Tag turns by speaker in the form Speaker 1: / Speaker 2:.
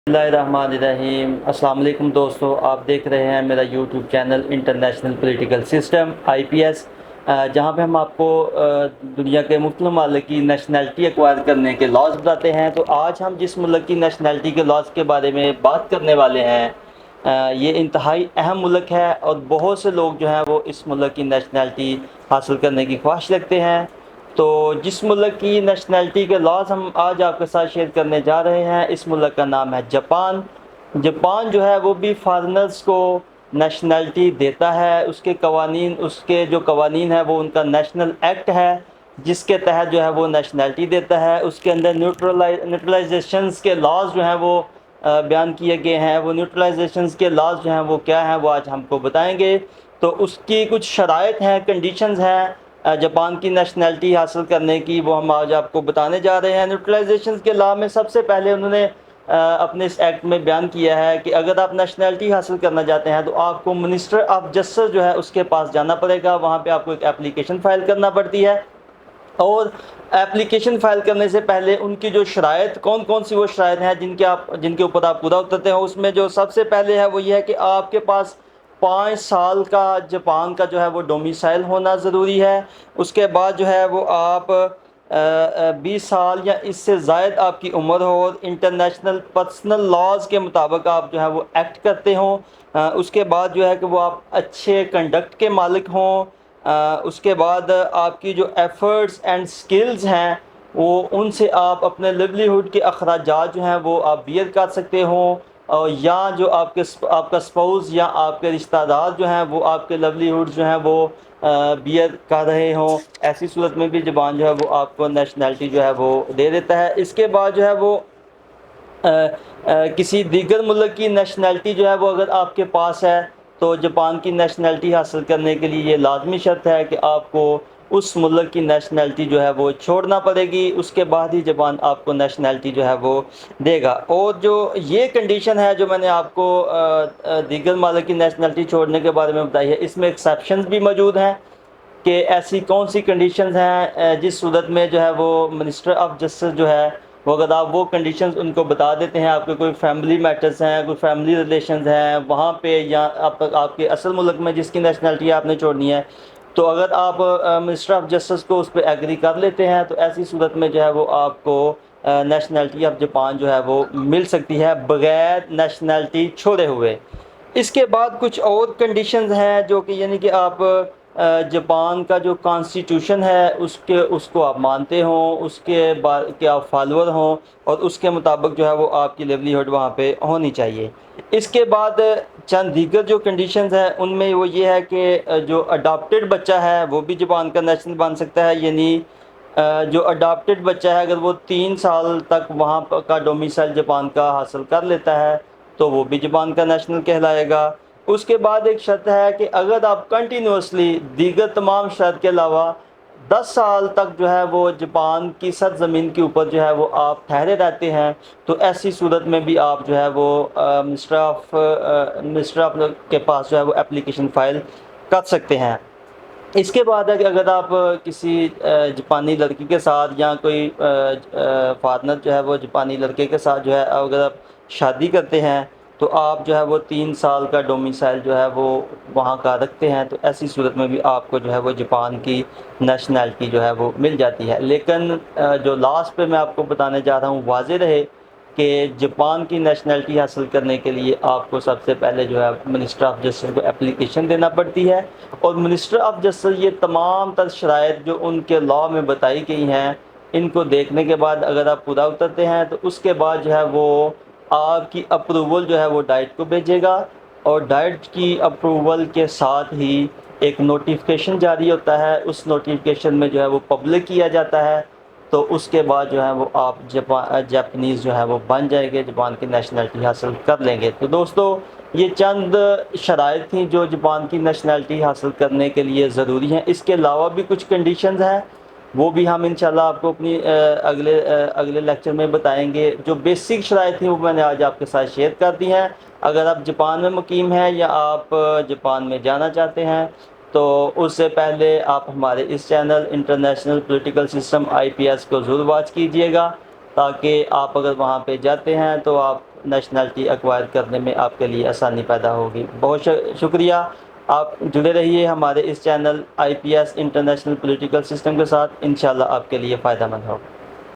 Speaker 1: बिस्मिल्लाहिर्रहमानिर्रहीम। अस्सलाम वालेकुम दोस्तों, आप देख रहे हैं मेरा YouTube channel international political system IPS, जहां पे हम आपको दुनिया के मुख्तलिफ ममालिक की नेशनैलिटी एक्वायर करने के लॉज बताते हैं। तो आज हम जिस मुल्क की नेशनैलिटी के लॉज के बारे में बात करने वाले हैं, ये इंतहाई अहम मुल्क है और बहुत से लोग जो हैं वो इस मुल्क की नेशनैलिटी हासिल करने की ख्वाहिश रखते हैं। तो जिस मुल्क की नेशनैलिटी के लॉज हम आज आपके साथ शेयर करने जा रहे हैं, इस मुल्क का नाम है जापान। जापान जो है वो भी फॉरेनर्स को नेशनैलिटी देता है। उसके जो कवानीन है वो उनका नेशनल एक्ट है, जिसके तहत जो है वो नेशनैलिटी देता है। उसके अंदर न्यूट्रलाइजेशंस के लॉज जो हैं वो बयान किए गए हैं। वो न्यूट्रलाइजेशंस के लॉज जो हैं वो क्या हैं, वो आज हमको बताएंगे। तो उसकी कुछ शराइत हैं, कंडीशंस हैं जापान की नेशनैलिटी हासिल करने की, वो हम आज आपको बताने जा रहे हैं। न्यूट्रलाइजेशन के लॉ में सबसे पहले उन्होंने अपने इस एक्ट में बयान किया है कि अगर आप नेशनैलिटी हासिल करना चाहते हैं तो आपको मिनिस्टर ऑफ जस्टिस जो है उसके पास जाना पड़ेगा। वहाँ पे आपको एक एप्लीकेशन फ़ाइल करना पड़ती है और एप्लीकेशन फ़ाइल करने से पहले उनकी जो शराइत, कौन कौन सी वो शराइत हैं जिनके ऊपर आप पूरा उतरते हो, उसमें जो सबसे पहले है वो ये है कि आपके पास 5 साल का जापान का जो है वो डोमिसाइल होना ज़रूरी है। उसके बाद जो है वो आप 20 साल या इससे ज़ायद आपकी उम्र हो और इंटरनेशनल पर्सनल लॉज के मुताबिक आप जो है वो एक्ट करते हों। उसके बाद जो है कि वो आप अच्छे कंडक्ट के मालिक हों। उसके बाद आपकी जो एफ़र्ट्स एंड स्किल्स हैं वो उनसे आप अपने लिवलीहुड के अखराजात जो हैं वो आप बियर कर सकते हों, और या जो आपका स्पाउस या आपके रिश्तेदार जो हैं वो आपके लिवलीहुड जो हैं वो बियर कर रहे हों। ऐसी सूरत में भी ज़बान जो है वो आपको नेशनैलिटी जो है वो दे देता है। इसके बाद जो है वो किसी दीगर मुल्क की नेशनैलिटी जो है वो अगर आपके पास है तो जापान की नेशनैलिटी हासिल करने के लिए ये लाजमी शर्त है कि आपको उस मुल्क की नेशनैलिटी जो है वो छोड़ना पड़ेगी। उसके बाद ही जापान आपको नेशनैलिटी जो है वो देगा। और जो ये कंडीशन है जो मैंने आपको दीगर मुल्क की नेशनैलिटी छोड़ने के बारे में बताई है, इसमें एक्सेप्शंस भी मौजूद हैं कि ऐसी कौन सी कंडीशंस हैं जिस सूरत में जो है वो मिनिस्टर ऑफ जस्टिस जो है वो, अगर आप वो कंडीशंस उनको बता देते हैं, आपके कोई फैमिली मैटर्स हैं, कोई फैमिली रिलेशंस हैं वहाँ पे, या आपके असल मुल्क में जिसकी नेशनैलिटी आपने छोड़नी है, तो अगर आप मिनिस्टर ऑफ जस्टिस को उस पर एग्री कर लेते हैं तो ऐसी सूरत में जो है वो आपको नेशनैलिटी ऑफ जापान जो है वो मिल सकती है बग़ैर नेशनैलिटी छोड़े हुए। इसके बाद कुछ और कंडीशंस हैं जो कि यानी कि आप जापान का जो कॉन्स्टिट्यूशन है उसको आप मानते हों, उसके बाद के आप फॉलोअर हों और उसके मुताबिक जो है वो आपकी लिवलीहुड वहाँ पे होनी चाहिए। इसके बाद चंद दीगर जो कंडीशंस हैं उनमें वो ये है कि जो अडॉप्टेड बच्चा है वो भी जापान का नेशनल बन सकता है। यानी जो अडॉप्टेड बच्चा है अगर वो 3 साल तक वहाँ का डोमिसाइल जापान का हासिल कर लेता है तो वो भी जापान का नेशनल कहलाएगा। उसके बाद एक शर्त है कि अगर आप कंटिन्यूसली दीगर तमाम शर्त के अलावा 10 साल तक जो है वो जापान की सरजमीन के ऊपर जो है वो आप ठहरे रहते हैं तो ऐसी सूरत में भी आप जो है वो मिनिस्टर ऑफ के पास जो है वो एप्लीकेशन फ़ाइल कर सकते हैं। इसके बाद है कि अगर आप किसी जापानी लड़की के साथ या कोई फादर जो है वो जापानी लड़के के साथ जो है अगर आप शादी करते हैं तो आप जो है वो 3 साल का डोमिसाइल जो है वो वहाँ का रखते हैं, तो ऐसी सूरत में भी आपको जो है वो जापान की नेशनैलिटी जो है वो मिल जाती है। लेकिन जो लास्ट पे मैं आपको बताने जा रहा हूँ वाज़ेह रहे कि जापान की नेशनैलिटी हासिल करने के लिए आपको सबसे पहले जो है मिनिस्टर ऑफ जस्टिस को एप्लीकेशन देना पड़ती है। और मिनिस्टर ऑफ जस्टिस ये तमाम तर शराइत जो उनके लॉ में बताई गई हैं इनको देखने के बाद अगर आप पूरा उतरते हैं तो उसके बाद जो है वो आपकी अप्रूवल जो है वो डाइट को भेजेगा और डाइट की अप्रूवल के साथ ही एक नोटिफिकेशन जारी होता है। उस नोटिफिकेशन में जो है वो पब्लिक किया जाता है, तो उसके बाद जो है वो आप जापानीज़ जो है वो बन जाएंगे, जापान की नेशनैलिटी हासिल कर लेंगे। तो दोस्तों ये चंद शराइत थी जो जापान की नेशनैलिटी हासिल करने के लिए ज़रूरी हैं। इसके अलावा भी कुछ कंडीशंस हैं, वो भी हम इंशाल्लाह आपको अपनी अगले लेक्चर में बताएंगे। जो बेसिक शराइत थी वो मैंने आज आपके साथ शेयर कर दी हैं। अगर आप जापान में मुकीम हैं या आप जापान में जाना चाहते हैं तो उससे पहले आप हमारे इस channel international political system IPS को ज़रूर वॉच कीजिएगा, ताकि आप अगर वहाँ पे जाते हैं तो आप نیشنلٹی ایکوائر کرنے میں آپ کے لیے آسانی پیدا ہوگی۔ بہت شکریہ، آپ جڑے رہیے ہمارے اس channel IPS international political system کے ساتھ، انشاءاللہ آپ کے لیے فائدہ مند ہو۔